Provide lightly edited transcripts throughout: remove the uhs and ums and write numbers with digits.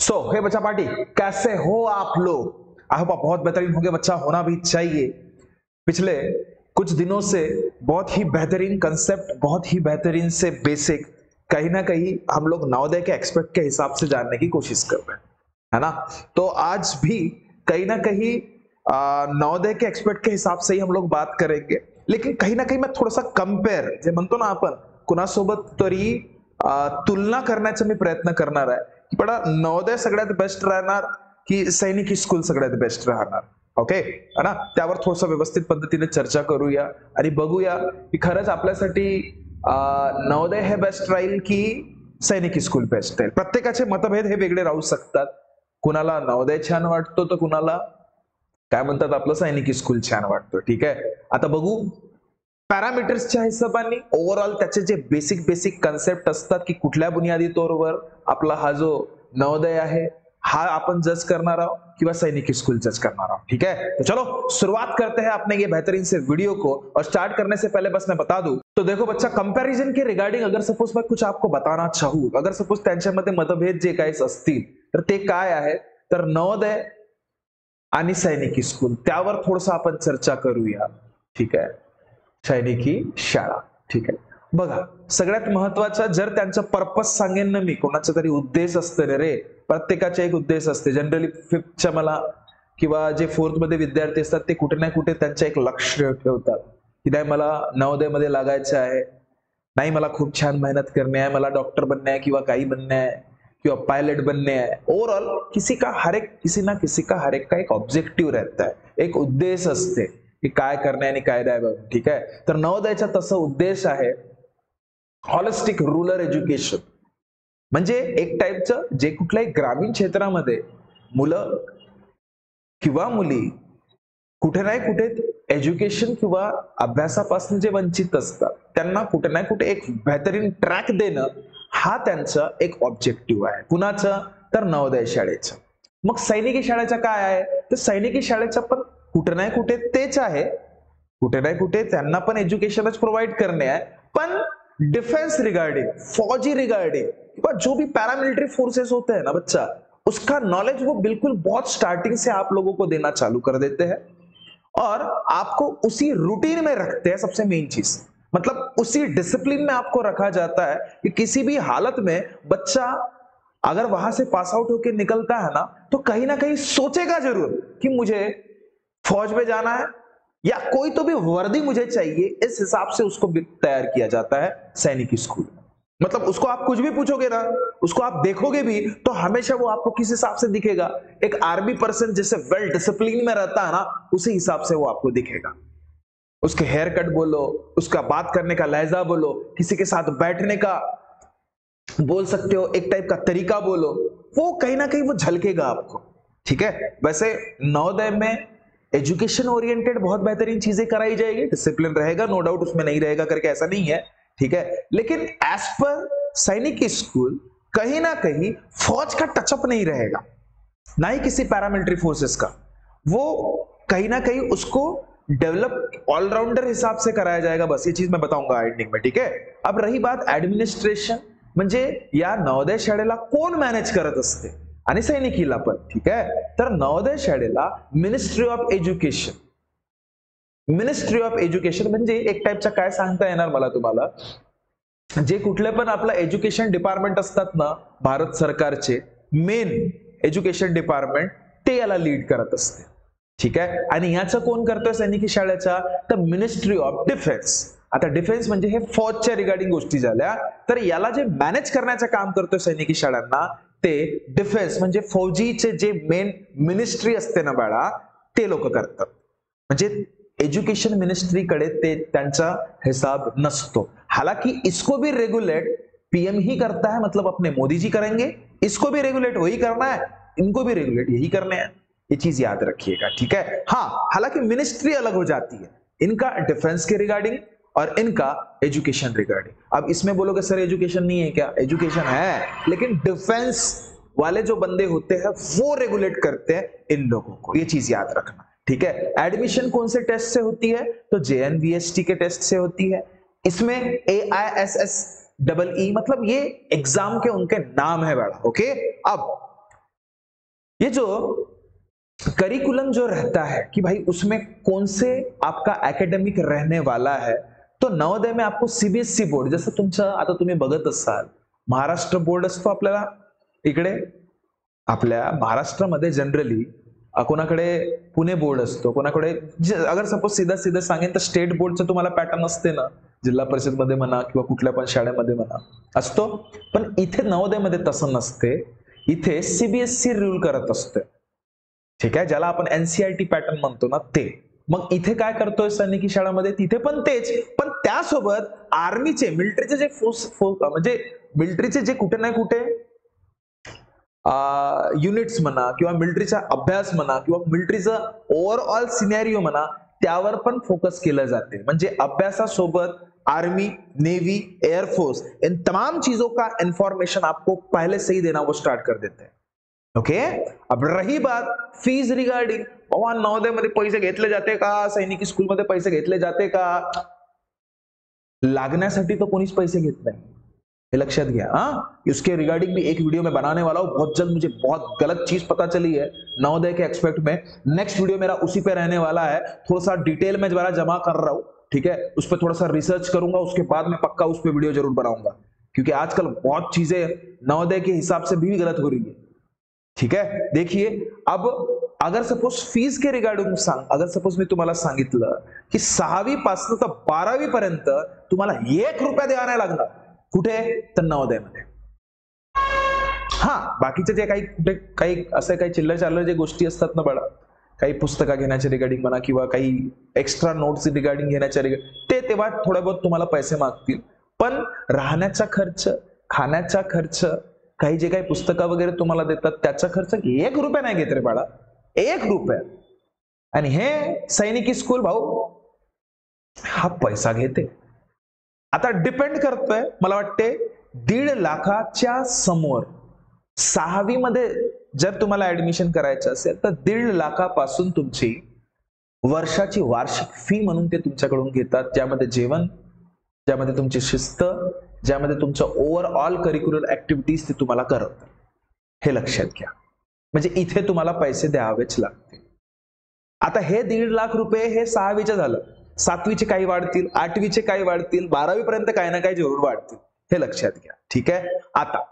हे बच्चा पार्टी, कैसे हो आप लोग? आई होप आप बहुत बेहतरीन होंगे, बच्चा होना भी चाहिए। पिछले कुछ दिनों से बहुत ही बेहतरीन कंसेप्ट, बहुत ही बेहतरीन से बेसिक कहीं ना कहीं हम लोग नवोदय के एक्सपेक्ट के हिसाब से जानने की कोशिश कर रहे हैं, है ना? तो आज भी कहीं ना कहीं नवोदय के एक्सपेक्ट के हिसाब से ही हम लोग बात करेंगे, लेकिन कहीं ना कहीं मैं थोडासा कंपेअर जे म्हणतो ना आपण कुणासोबत तरी तुलना करण्याचा मी प्रयत्न करणार आहे की पण नवोदय सगळ्यात बेस्ट राहणार की सैनिकी स्कूल सगळ्यात बेस्ट राहणार. ओके, है ना? त्यावर थोडस व्यवस्थित पद्धतीने चर्चा करूया आणि बघूया की खरंच आपल्यासाठी नवोदय हे बेस्ट राहील की सैनिकी स्कूल बेस्ट राहील. प्रत्येकाचे मतभेद हे वेगळे राहू शकतात. कुणाला नवोदय छान वाटतो तर कुणाला काय म्हणतात आपलं सैनिकी स्कूल छान वाटतो. ठीक आहे, आता बघू पॅरामीटर्सच्या हिशोबाने ओव्हरऑल त्याचे जे बेसिक कन्सेप्ट असतात की कुठल्या बुनियादी तौरवर आपला हा जो नवोदय आहे हा अपन जज करना कि सैनिकी स्कूल जज करना. ठीक है, तो चलो शुरुआत करते हैं अपने ये बेहतरीन से वीडियो को. और स्टार्ट करने से पहले बस मैं बता दूं, तो देखो बच्चा, कंपैरिजन के रिगार्डिंग अगर सपोज मैं कुछ आपको बताना चाहूँ, अगर सपोज त्यांच्यामध्ये मतभेद जे काही असतील तर ते काय आहे, तर नवोदय आणि सैनिकी स्कूल त्यावर थोडंसं आपण चर्चा करूया. ठीक आहे, सैनिकी शाळा. ठीक आहे, बघा सगळ्यात महत्वाचं जर त्यांचं पर्पज सांगेन ना मी, कोणाचा तरी उद्देश असते रे, प्रत्येकाचा एक उद्देश असते. जनरली फिफ्थच्या मला किंवा जे फोर्थ मध्ये विद्यार्थी असतात ते कुठे ना कुठे त्यांचं एक लक्ष ठेवतात की नाही मला नवोदय मध्ये लागायचं आहे, नाही मला खूप छान मेहनत करणे आहे, मला डॉक्टर बनणे आहे किंवा काही बनणे आहे किंवा पायलट बनने है. ओवरऑल किसी ना किसी का हर एक का एक ऑब्जेक्टिव्ह रहता है, एक उद्देश असते की काय करणे आणि काय नाही. ठीक आहे, तर नवोदयचा तसा उद्देश आहे हॉलिस्टिक रूरल एज्युकेशन. म्हणजे एक टाइपचं जे कुठल्याही ग्रामीण क्षेत्रामध्ये मुलं किंवा मुली कुठे ना कुठे एज्युकेशन किंवा अभ्यासापासून जे वंचित असतात त्यांना कुठे ना कुठे एक बेहतरीन ट्रॅक देणं हा त्यांचा एक ऑब्जेक्टिव्ह आहे. कुणाचं, तर नवोदय शाळेचं. मग सैनिकी शाळेचं काय आहे, तर सैनिकी शाळेचं पण कुठे ना कुठे तेच आहे, कुठे ना कुठे त्यांना पण एज्युकेशनच प्रोव्हाइड करणे आहे, पण डिफेंस रिगार्डिंग, फौजी रिगार्डिंग जो भी पैरामिलिट्री फोर्सेस होते हैं ना बच्चा, उसका नॉलेज वो बिल्कुल बहुत स्टार्टिंग से आप लोगों को देना चालू कर देते हैं और आपको उसी रूटीन में रखते हैं. सबसे मेन चीज मतलब उसी डिसिप्लिन में आपको रखा जाता है कि किसी भी हालत में बच्चा अगर वहां से पास आउट होकर निकलता है ना कहीं सोचेगा जरूर कि मुझे फौज में जाना है या कोई तो भी वर्दी मुझे चाहिए. इस हिसाब से उसको तैयार किया जाता है सैनिकी स्कूल. मतलब उसको आप कुछ भी पूछोगे ना, उसको आप देखोगे भी तो हमेशा वो आपको किस हिसाब से दिखेगा, एक आर्मी पर्सन जैसे वेल डिसिप्लिन में रहता है ना उसी हिसाब से वो आपको दिखेगा. उसके हेयर कट बोलो, उसका बात करने का लहजा बोलो, किसी के साथ बैठने का बोल सकते हो, एक टाइप का तरीका बोलो, वो कहीं ना कहीं वो झलकेगा आपको. ठीक है, वैसे नवोदय में एजुकेशन ओरिएंटेड बहुत बेहतरीन चीजें कराई जाएगी, डिसिप्लिन रहेगा, नो डाउट उसमें नहीं रहेगा करके ऐसा नहीं है. ठीक है, लेकिन एज पर सैनिक स्कूल कहीं ना कहीं फौज का टचअप नहीं रहेगा, ना ही किसी पैरामिलिट्री फोर्सेस का. वो कहीं ना कहीं उसको डेवलप ऑलराउंडर हिसाब से कराया जाएगा. बस ये चीज मैं बताऊंगा एंडिंग में. ठीक है, अब रही बात एडमिनिस्ट्रेशन, म्हणजे या नवोदय शाळेला कोण मॅनेज करत असते आणि सैनिकीला पण. ठीक आहे, तर नवोदय शाळेला ministry of education, ministry of education म्हणजे एक टाइपचा काय सांगता येणार मला तुम्हाला, जे कुठले पण आपलं एज्युकेशन डिपार्टमेंट असतात ना भारत सरकारचे मेन एज्युकेशन डिपार्टमेंट, ते याला लीड करत असते. ठीक आहे, आणि याचं कोण करतोय सैनिकी शाळेचा, तर मिनिस्ट्री ऑफ डिफेन्स. आता डिफेन्स म्हणजे हे फौजच्या रिगार्डिंग गोष्टी झाल्या, तर याला जे मॅनेज करण्याचं काम करतोय सैनिकी शाळांना ते डिफेन्स म्हणजे फौजीचे जे मेन मिनिस्ट्री असते ना बाळा, ते लोक करतात. म्हणजे एजुकेशन मिनिस्ट्री कडे ते त्यांचा हिसाब नसतो. हालांकि इसको भी रेगुलेट पीएम ही करता है, मतलब अपने मोदी जी करेंगे, इसको भी रेगुलेट वही करना है, इनको भी रेगुलेट यही करने हैं. ये चीज याद रखिएगा. ठीक है, हाँ हालांकि मिनिस्ट्री अलग हो जाती है, इनका डिफेंस के रिगार्डिंग और इनका एजुकेशन रिगार्डिंग. अब इसमें बोलोगे सर एजुकेशन नहीं है क्या, एजुकेशन है, लेकिन डिफेंस वाले जो बंदे होते हैं वो रेगुलेट करते हैं इन लोगों को, ये चीज याद रखना. ठीक है, एडमिशन कौन से टेस्ट से होती है, तो जेएनवीएसटी के टेस्ट से होती है. इसमें AISSEE मतलब ये एग्जाम के उनके नाम है बड़ा. ओके, अब ये जो करिकुलम जो रहता है कि भाई उसमें कौन से आपका एकेडमिक रहने वाला है, तो नवोदय में आपको सीबीएसई बोर्ड, जसं तुमचं आता तुम्ही बघत असाल महाराष्ट्र बोर्ड असतो आपल्याला इकडे, आपल्या महाराष्ट्रामध्ये जनरली कोणाकडे पुणे बोर्ड असतो, कोणाकडे अगर सपोज सीधा सीधा सांगेन तर स्टेट बोर्डचं तुम्हाला पॅटर्न असते ना, जिल्हा परिषद मध्ये म्हणा किंवा कुठल्या पण शाळेमध्ये म्हणा असतो, पण इथे नवोदयमध्ये तसं नसते, इथे सीबीएसई रूल करत असते, ठीक आहे, ज्याला आपण एनसीईआरटी पॅटर्न म्हणतो ना ते. मग इथे काय करतोय सैनिकी शाळामध्ये, तिथे पण तेच, पण त्यासोबत आर्मीचे मिलिटरीचे जे म्हणजे मिलिटरीचे जे कुठे ना कुठे युनिट्स म्हणा किंवा मिलिटरीचा अभ्यास म्हणा किंवा मिलिटरीचा ओव्हरऑल सिनेरियो म्हणा, त्यावर पण फोकस केलं जाते. म्हणजे अभ्यासासोबत आर्मी, नेवी, एयरफोर्स इन तमाम चीजों का इंफॉर्मेशन आपको पहले से ही देना वो स्टार्ट कर देते हैं. ओके, अब रही बात फीस रिगार्डिंग, बाबा नवोदय मध्ये पैसे घेतले जाते का, सैनिकी स्कूल मध्ये पैसे घेतले जाते का, लागण्यासाठी तो कोणीच पैसे घेत नाही, ये लक्षात घ्या. उसके रिगार्डिंग भी एक वीडियो में बनाने वाला हूं बहुत जल्द. मुझे बहुत गलत चीज पता चली है नवोदय के एक्सपेक्ट में, नेक्स्ट वीडियो मेरा उसी पे रहने वाला है. थोड़ा सा डिटेल में जरा जमा कर रहा हूं, ठीक है, उस पर थोड़ा सा रिसर्च करूंगा, उसके बाद मैं पक्का उस पर वीडियो जरूर बनाऊंगा, क्योंकि आजकल बहुत चीजें नवोदय के हिसाब से भी गलत हो रही है. ठीक है, देखिए अब अगर सपोज फीस के रिगार्डिंग सांग, अगर सपोज मी तुम्हाला सांगितलं की 6वी पासून तर 12वी पर्यंत तुम्हाला 1 रुपया द्यावा नाही लागणार, कुठे, तर नवोदयमध्ये. हा, बाकीचे जे काही असे काही चिल्लर चालर जे गोष्टी असतात ना बाळा, काही पुस्तकं घेण्याच्या रिगार्डिंग म्हणा किंवा काही एक्स्ट्रा नोट्स रिगार्डिंग घेण्याच्या ते तेव्हा थोडा बहुत तुम्हाला पैसे मागतील, पण राहण्याचा खर्च, खाण्याचा खर्च, काही जे काही पुस्तकं वगैरे तुम्हाला देतात त्याचा खर्च 1 रुपया नाही घेत रे बाळा, 1 रुपया. आणि हे सैनिकी स्कूल भाऊ हा पैसा घेते. आता डिपेंड करतोय, मला वाटते 1.5 लाखाच्या समोर 6वी मध्ये जर तुम्हाला ऍडमिशन करायचं असेल तर 1.5 लाखापासून तुमची वर्षाची वार्षिक फी म्हणून ते तुमच्याकडून घेतात, ज्यामध्ये जेवण, ज्यामध्ये तुमची शिस्त, ज्यामध्ये तुमचं ओव्हरऑल करिक्युलर ऍक्टिव्हिटीज ते तुम्हाला करतात. हे लक्षात घ्या, म्हणजे इथे तुम्हाला पैसे द्यावेच लागतील. आता हे 1.5 लाख रुपये हे 6वीचे झालं, 7वीचे काही वाढतील, 8वीचे काही वाढतील, 12वी पर्यंत काही ना काही जरूर वाढतील, हे लक्षात घ्या. ठीक आहे, आता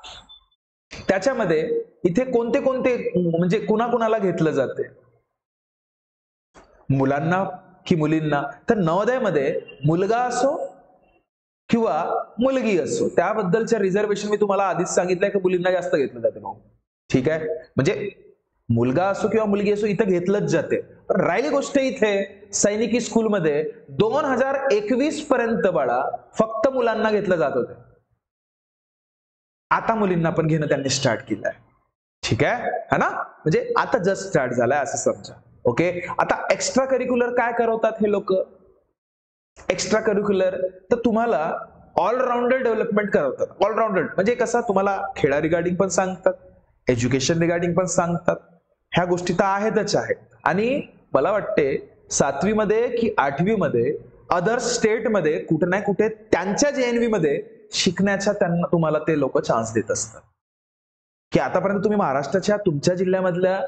त्याच्यामध्ये इथे कोणते कोणते म्हणजे कुणाकुणाला घेतलं जाते, मुलांना की मुलींना, तर नवोदयमध्ये मुलगा असो किंवा मुलगी असो त्याबद्दलच्या रिझर्वेशन मी तुम्हाला आधीच सांगितलंय की मुलींना जास्त घेतलं जाते भाऊ. ठीक आहे, म्हणजे मुलगा असो किंवा मुलगी असो इथं घेतलंच जाते. पण राहिली गोष्ट इथे सैनिकी स्कूलमध्ये 2021 पर्यंत बाळा फक्त मुलांना घेतलं जात होतं, आता मुलींना पण घेणं त्यांनी स्टार्ट केलंय. ठीक आहे, है ना, म्हणजे आता जस्ट स्टार्ट झालाय असं समजा. ओके, आता एक्स्ट्रा करिक्युलर काय करवतात हे लोक, एक्स्ट्रा करिक्युलर तर तुम्हाला ऑलराऊंडर डेव्हलपमेंट करवतात. ऑलराऊंडर म्हणजे कसं, तुम्हाला खेळा रिगार्डिंग पण सांगतात, एज्युकेशन रिगार्डिंग पण सांगतात, ह्या गोष्टी तर आहेतच आहेत. आणि मला वाटते 7वी मध्ये की 8वी मध्ये अदर स्टेट मध्ये कुठे ना कुठे त्यांच्या जेएनवी मध्ये शिकण्याचा त्यांना तुम्हाला ते लोक चान्स देत असतात. की आतापर्यंत तुम्ही महाराष्ट्राच्या तुमच्या जिल्ह्यामधल्या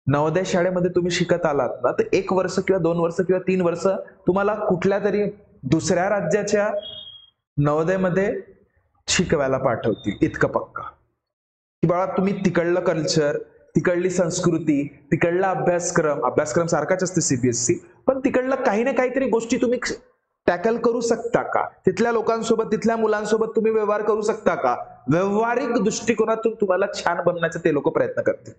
नवोदय शाळेमध्ये तुम्ही शिकत आलात ना, तर 1 वर्ष किंवा 2 वर्ष किंवा 3 वर्ष तुम्हाला कुठल्या तरी दुसऱ्या राज्याच्या नवोदयमध्ये शिकवायला पाठवतील, इतकं पक्का. की बाळा तुम्ही तिकडलं कल्चर, तिकडली संस्कृती, तिकडला अभ्यासक्रम सारखाच असते सीबीएसई, पण तिकडलं काही ना काहीतरी गोष्टी तुम्ही टॅकल करू शकता का, तिथल्या लोकांसोबत, तिथल्या मुलांसोबत तुम्ही व्यवहार करू शकता का, व्यवहारिक दृष्टिकोनातून तुम्हाला छान बनण्याचा ते लोक प्रयत्न करतील.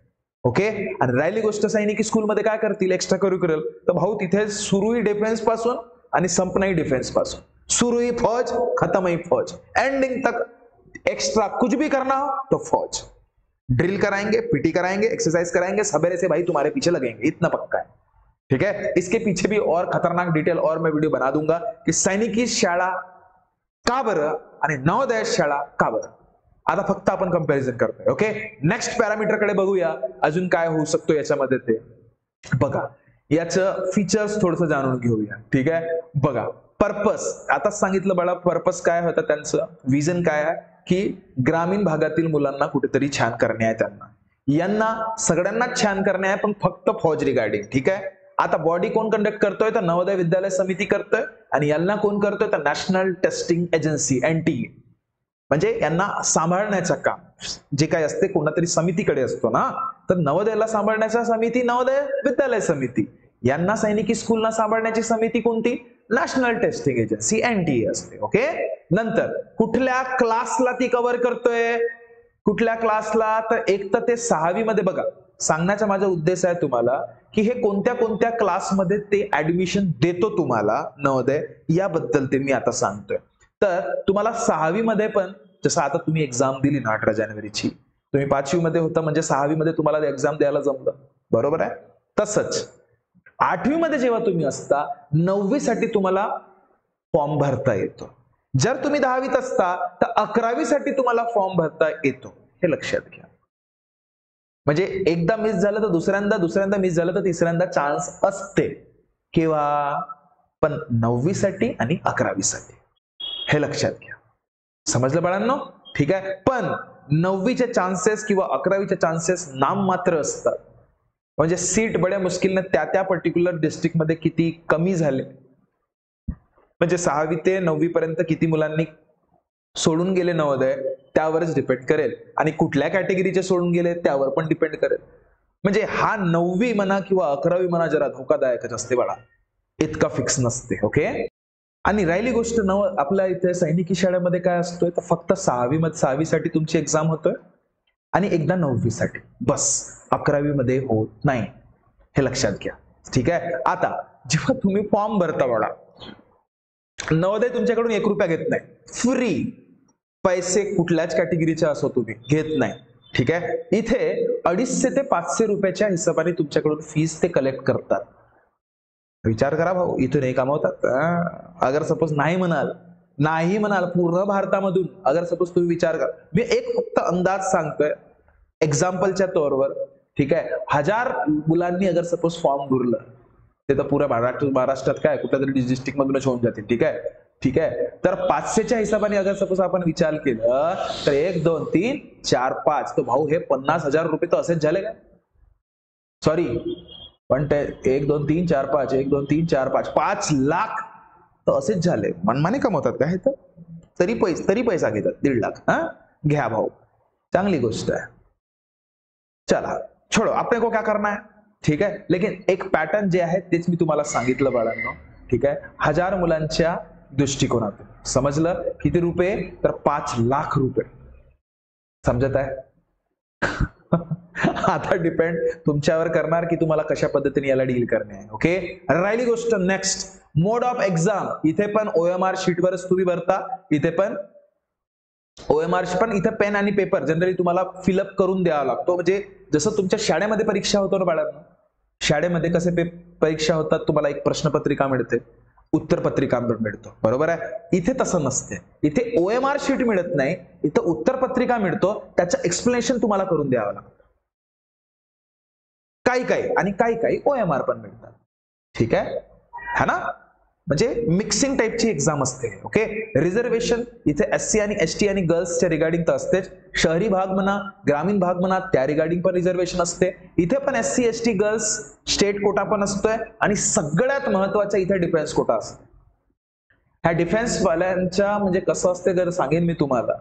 ओके, आणि राहिली गोष्ट सैनिकी स्कूलमध्ये काय करतील एक्स्ट्रा करिक्युलर, तर भाऊ तिथे सुरू ही डिफेन्स पासून आणि संपनाही डिफेन्स पासून, शुरू ही फौज खत्म ही फौज, एंडिंग तक एक्स्ट्रा कुछ भी करना हो तो फौज. ड्रिल कराएंगे, पीटी कराएंगे, एक्सरसाइज कराएंगे, सवेरे से भाई तुम्हारे पीछे लगेंगे, इतना पक्का है. ठीक है, इसके पीछे भी और खतरनाक डिटेल और मैं वीडियो बना दूंगा कि सैनिकी शाळा का बरं आणि नवोदय शाळा का बरं. आता फक्त आपण कंपॅरिझन करतोय. ओके, नेक्स्ट पॅरामीटर कडे बघूया, अजून काय होऊ शकतो याच्यामध्ये ते बघा. याचं फीचर्स थोडंसं जाणून घेऊया. ठीक आहे, बघा पर्पस, आता सांगितलं बाळा पर्पस काय होतं त्यांचं, विजन काय आहे की ग्रामीण भागातील मुलांना कुठेतरी छान करणे आहे त्यांना. यांना सगळ्यांना छान करणे आहे, पण फक्त फौज रिगार्डिंग. ठीक आहे. आता बॉडी कोण कंडक्ट करतोय, तर नवोदय विद्यालय समिती करतोय, आणि यांना कोण करतोय, तर नॅशनल टेस्टिंग एजन्सी NTA, म्हणजे यांना सांभाळण्याचं काम जे काय असते कोणातरी समितीकडे असतो ना, तर नवोदयाला सांभाळण्याच्या समिती नवोदय विद्यालय समिती, यांना सैनिकी स्कूलना सांभाळण्याची समिती कोणती, नॅशनल टेस्टिंग एजन्सी NTA असते. ओके. नंतर कुठल्या क्लासला ती कव्हर करतोय, कुठल्या क्लासला, तर एक तर ते 6वी मध्ये, बघा सांगण्याचा माझा उद्देश आहे तुम्हाला की हे कोणत्या कोणत्या क्लासमध्ये ते ऍडमिशन देतो तुम्हाला नवोदय, याबद्दल ते मी आता सांगतोय. तर तुम्हाला 6वी मध्ये पण, जसं आता तुम्ही एक्झाम दिली ना 18 जानेवारीची, तुम्ही 5वी मध्ये होता म्हणजे 6वी मध्ये तुम्हाला एक्झाम द्यायला जमलं, बरोबर आहे. तसंच 8वी मध्ये जेव्हा तुम्ही असता, 9वी साठी तुम्हाला फॉर्म भरता येतो. जर तुम्ही 10वीत असता तर 11वी साठी तुम्हाला फॉर्म भरता येतो, हे लक्षात घ्या. म्हणजे एकदा मिस झालं तर दुसऱ्यांदा, दुसऱ्यांदा मिस झालं तर तिसऱ्यांदा चान्स असते किंवा, पण 9वी साठी आणि 11वी साठी, हे लक्षात घ्या. समजलं बाळांनो? ठीक आहे. पण 9वीचे चान्सेस किंवा 11वीचे चान्सेस नाममात्र असतात. म्हणजे सीट बड्या मुश्किलने त्या पर्टिक्युलर डिस्ट्रिक्ट मध्ये किती कमी झाले, म्हणजे 6वी ते 9वी पर्यंत किती मुलांनी सोडून गेले नवोदय, त्यावरच डिपेंड करेल, आणि कुठल्या कॅटेगरीचे सोडून गेले त्यावर पण डिपेंड करेल. म्हणजे हा 9वी म्हणा किंवा 11वी म्हणा जरा धोकादायकच असते बाळा, इतका फिक्स नसते. ओके. आणि राहिली गोष्ट आपल्या इथे सैनिकी शाळेमध्ये काय असतोय, तर फक्त 6वी साठी तुमची एक्झाम होतोय आणि एकदा 9वी साठी, बस. 11वी मध्ये होत नाही, हे लक्षात घ्या. ठीक आहे. आता जेव्हा तुम्ही फॉर्म भरता बाळा, नवोदय तुमच्याकडून 1 रुपया घेत नाही, फ्री, पैसे कुठल्याच कॅटेगरीचे असो तुम्ही घेत नाही. ठीक आहे. इथे 250 ते 500 रुपयाच्या हिशोबाने तुमच्याकडून फीस ते कलेक्ट करतात. विचार करा भाऊ, इथून हे कमावतात. अगर सपोज नाही म्हणाल पूर्ण भारतामधून, अगर सपोज तुम्ही विचार करा, मी एक फक्त अंदाज सांगतोय एक्झाम्पलच्या तौरवर. ठीक आहे. 1000 मुलांनी अगर सपोज फॉर्म भरलं, ते तर पुऱ्या महाराष्ट्रात काय कुठल्या तरी डिस्ट्रिक्ट मधूनच होऊन जातील. ठीक आहे. ठीक आहे. तर 500च्या हिशोबाने अगर सपोज आपण विचार केलं तर 1 2 3 4 5, तर भाऊ हे 50,000 रुपये तर असेच झाले का, सॉरी, पण ते 1 2 3 4 5 1 2 3 4 5 5 लाख तर असेच झाले. मनमाने कमवतात का हे, तर तरी पैसा घेतात 1.5 लाख. घ्या भाऊ, चांगली गोष्ट आहे. चला छोड़ो, अपने को क्या करना है. ठीक आहे. लेकिन एक पॅटर्न जे आहे तेच मी तुम्हाला सांगितलं बाळांनो. ठीक आहे. 1000 मुलांच्या दृष्टिकोनातून समजलं किती रुपये, तर 5 लाख रुपये. समजत आहे? आता डिपेंड तुमच्यावर करणार की तुम्हाला कशा पद्धतीने याला डील करणे आहे. ओके. राहिली गोष्ट नेक्स्ट, मोड ऑफ एक्झाम. इथे पण OMR शीट वरच तुम्ही भरता, इथे पण OMR, पण इथे पेन आणि पेपर जनरली तुम्हाला फिलअप करून द्यावा लागतो. म्हणजे जसं तुमच्या शाळेमध्ये परीक्षा होतो ना बाळांनो, शाळेमध्ये कसे परीक्षा होतात, तुम्हाला एक प्रश्नपत्रिका मिळते, उत्तरपत्रिका मिळतो, बरोबर आहे. इथे तसं नसते. इथे OMR शीट मिळत नाही, इथं उत्तरपत्रिका मिळतो, त्याचं एक्सप्लेनेशन तुम्हाला करून द्यावं लागतं. काही OMR पण मिळतात. ठीक आहे. है ना. म्हणजे मिक्सिंग टाइपची एक्झाम असते. ओके. रिझर्वेशन इथे SC आणि ST आणि गर्ल्सच्या रिगार्डिंग तर असतेच, शहरी भाग म्हणा ग्रामीण भाग म्हणा त्या रिगार्डिंग पण रिझर्वेशन असते. इथे पण SC ST girls state quota पण असतोय, आणि सगळ्यात महत्वाचा इथे डिफेन्स कोटा असतो. ह्या डिफेन्स वाल्यांच्या म्हणजे कसं असते जर सांगेन मी तुम्हाला,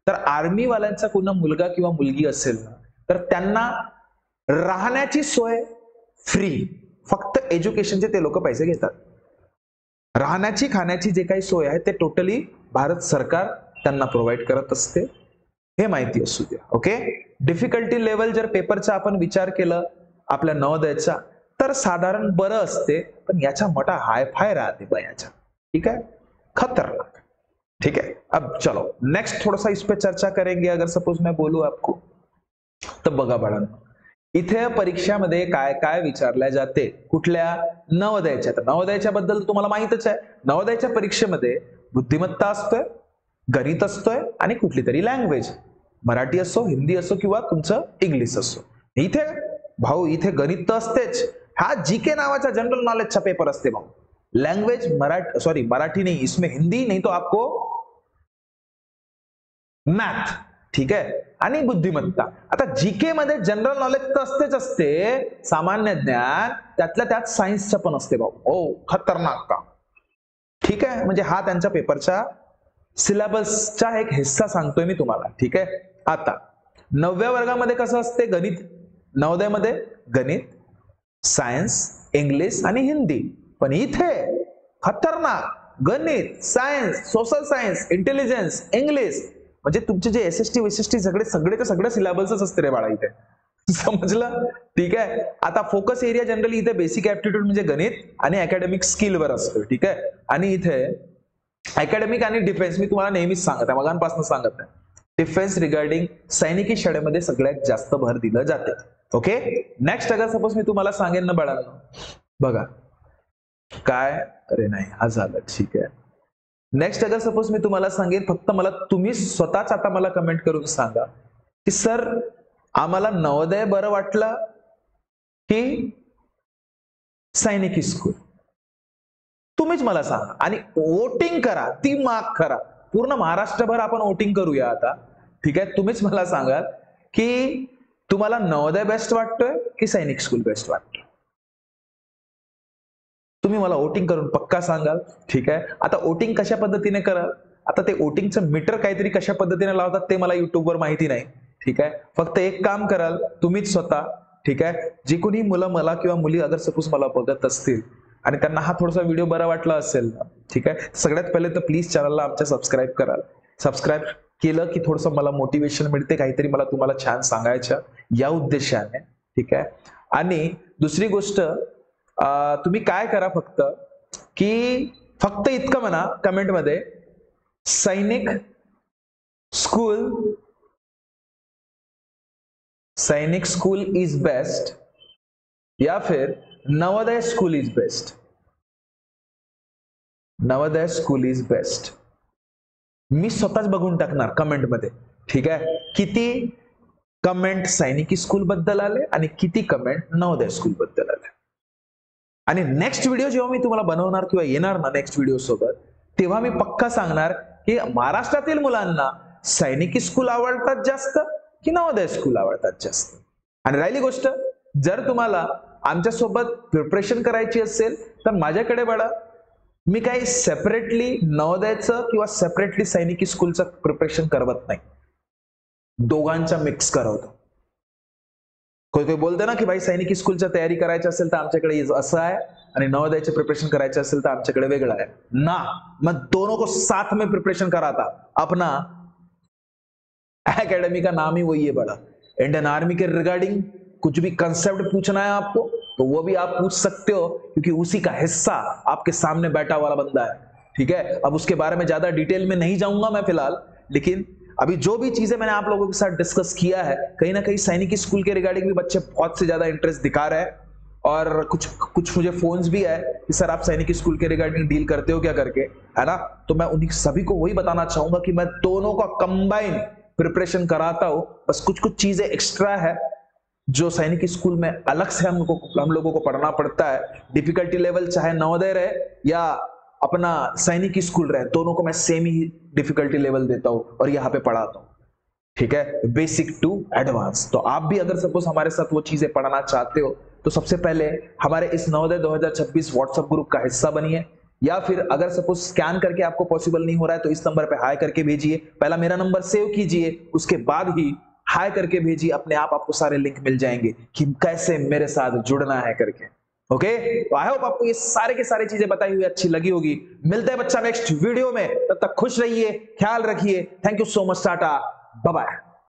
तर आर्मी वाल्यांचा कोणा मुलगा किंवा मुलगी असेल ना, तर त्यांना राहण्याची सोय फ्री, फक्त एज्युकेशनचे ते लोक पैसे घेतात. राहण्याची खाण्याची जे काही सोय आहे ते टोटली भारत सरकार त्यांना प्रोव्हाइड करत असते, हे माहिती असू द्या. ओके. डिफिकल्टी लेवल जर पेपरचा आपण विचार केलं आपल्या नवोदयचा, तर साधारण बरं असते, पण याचा मोठा हायफाय राहते बयाचा. ठीक है, खतरनाक. ठीक है. अब चलो नेक्स्ट थोड़ा सा इस पे चर्चा करेंगे. अगर सपोज मैं बोलूं आपको, तर बघा बाळांनो, इथे परीक्षामध्ये काय काय विचारल्या जाते, कुठल्या नवोदयाच्या. तर नवोदयाच्या बद्दल तुम्हाला माहितच आहे, नवोदयाच्या परीक्षेमध्ये बुद्धिमत्ता असतोय, गणित असतोय, आणि कुठली तरी लँग्वेज, मराठी असो हिंदी असो किंवा तुमचं इंग्लिश असो. इथे भाऊ इथे गणित तर असतेच, हा जीके नावाचा जनरल नॉलेजचा पेपर असते भाऊ. लैंग्वेज मराठी नहीं, इसमें हिंदी नहीं तो आपको मैथ, ठीक आहे, आणि बुद्धिमत्ता. आता जीके मध्ये जनरल नॉलेज तर असतेच असते, सामान्य ज्ञान, त्यातल्या त्यात सायन्सचं पण असते भाऊ. हो, खतरनाक का. ठीक आहे, म्हणजे हा त्यांच्या पेपरच्या सिलेबसचा एक हिस्सा सांगतोय मी तुम्हाला. ठीक आहे, आता 9व्या वर्गामध्ये कसं असते, गणित. नवोदयमध्ये गणित, सायन्स, इंग्लिश आणि हिंदी. पण इथे खतरनाक गणित, science, social science, intelligence, English, म्हणजे तुमचे जे एसएसटी विशिष्टी सगळे सिलेबसच असते रे बाळा इथे. समजलं. ठीक आहे, आता फोकस एरिया जनरली इथे बेसिक ऍप्टिट्यूड म्हणजे गणित आणि अकॅडमिक स्किलवर असतो. ठीक आहे, आणि इथे अकॅडमिक आणि डिफेन्स मी तुम्हाला नेहमीच सांगत आहे, मगांपासून सांगत आहे, डिफेन्स रिगार्डिंग सैनिकी शाळेमध्ये सगळ्यात जास्त भर दिलं जाते. ओके, नेक्स्ट अगर सपोज मी तुम्हाला सांगेन ना बाळांनो, बघा काय, अरे नाही हा झालं. ठीक आहे, नेक्स्ट अगर सपोज मी तुम्हाला सांगेन, फक्त मला तुम्ही स्वतःच आता मला कमेंट करून सांगा की सर आम्हाला नवोदय बरं वाटलं की सैनिकी स्कूल. तुम्हीच मला सांगा आणि वोटिंग करा, ती मार्क करा. पूर्ण महाराष्ट्रभर आपण वोटिंग करूया आता. ठीक आहे, तुम्हीच मला सांगाल की तुम्हाला नवोदय बेस्ट वाटतोय की सैनिक स्कूल बेस्ट वाटतोय. तुम्ही मला वोटिंग करून पक्का सांगाल. ठीक आहे, आता वोटिंग कशा पद्धतीने कराल, आता ते वोटिंगचं मीटर काहीतरी कशा पद्धतीने लावतात ते मला युट्यूबवर माहिती नाही. ठीक आहे, फक्त एक काम कराल तुम्हीच स्वतः. ठीक आहे, जे कोणी मुलं मला किंवा मुली अगर सपोज मला बघत असतील आणि त्यांना हा थोडासा व्हिडिओ बरा वाटला असेल ना, ठीक आहे, सगळ्यात पहिले तर प्लीज चॅनलला आमच्या सबस्क्राईब कराल. सबस्क्राईब केलं की थोडंसं मला मोटिवेशन मिळते, काहीतरी मला तुम्हाला छान सांगायचं या उद्देशाने. ठीक आहे, आणि दुसरी गोष्ट तुम्ही काय करा फक्त की फक्त इतकं म्हणा कमेंट मध्ये, सैनिक स्कूल इज बेस्ट या फिर Navodaya school is best. Navodaya school is best मी स्वतःच बघून टाकणार कमेंट मध्ये. ठीक आहे, किती कमेंट सैनिकी स्कूल बद्दल आले आणि किती कमेंट नवोदय स्कूल बद्दल आले. आणि नेक्स्ट व्हिडिओ जेव्हा मी तुम्हाला बनवणार किंवा येणार ना नेक्स्ट व्हिडिओ सोबत, तेव्हा मी पक्का सांगणार की महाराष्ट्रातील मुलांना सैनिकी स्कूल आवडतात जास्त की नवोदय स्कूल आवडतात जास्त. आणि राहिली गोष्ट, जर तुम्हाला आमच्या सोबत प्रिपरेशन करायची असेल तर माझ्याकडे बघा, मी काही सेपरेटली नवोदयचं किंवा सेपरेटली सैनिकी स्कूलचं प्रिपरेशन करवत नाही, दोघांचा मिक्स करवतो. कोई बोलते ना की भाई सैनिकी स्कूलच्या तयारी करायची असेल तर आमच्याकडे असं आहे आणि नवोदयचे प्रिपरेशन करायचे असेल तर आमच्याकडे वेगळं आहे ना. मैं दोनों को साथ में प्रिपरेशन कराता. अपना एकेडमी का नाम ही वही है बड़ा. इंडियन आर्मी के रिगार्डिंग कुछ भी कंसेप्ट पूछना है आपको तो वो भी आप पूछ सकते हो, क्योंकि उसी का हिस्सा आपके सामने बैठा वाला बंदा है. ठीक है, अब उसके बारे में ज्यादा डिटेल में नहीं जाऊंगा मैं फिलहाल, लेकिन अभी जो भी चीजें मैंने आप लोगों के साथ डिस्कस किया है, कहीं ना कहीं सैनिकी स्कूल के रिगार्डिंग भी बच्चे बहुत से ज्यादा इंटरेस्ट दिखा रहे हैं. और कुछ मुझे फोन्स भी है कि सर आप सैनिकी स्कूल के रिगार्डिंग डील करते हो क्या करके, है ना. तो मैं उन्हीं सभी को वही बताना चाहूंगा कि मैं दोनों का कंबाइन प्रिपरेशन कराता हूं. बस कुछ कुछ चीजें एक्स्ट्रा है जो सैनिकी स्कूल में अलग से हम लोगों को पढ़ना पड़ता है. डिफिकल्टी लेवल चाहे नवोदय रहे या अपना सैनिकी स्कूल रहे, दोनों को मैं सेम ही डिफिकल्टी लेवल देता हूं और यहाँ पे पढ़ाता हूं. ठीक है, बेसिक टू एडवांस. तो आप भी अगर सपोज हमारे साथ वो चीजें पढ़ना चाहते हो तो सबसे पहले हमारे इस नवोदय 2026 व्हाट्सएप ग्रुप का हिस्सा बनिए, या फिर अगर सपोज स्कैन करके आपको पॉसिबल नहीं हो रहा है तो इस नंबर पे हाई करके भेजिए. पहला मेरा नंबर सेव कीजिए, उसके बाद ही हाई करके भेजिए. अपने आप आपको सारे लिंक मिल जाएंगे कि कैसे मेरे साथ जुड़ना है करके. ओके, तो आई होप आपको ये सारे के सारी चीजें बताई हुई अच्छी लगी होगी. मिलते हैं बच्चा नेक्स्ट वीडियो में, तब तक खुश रहिए, ख्याल रखिए. Thank you so much, tata, bye bye.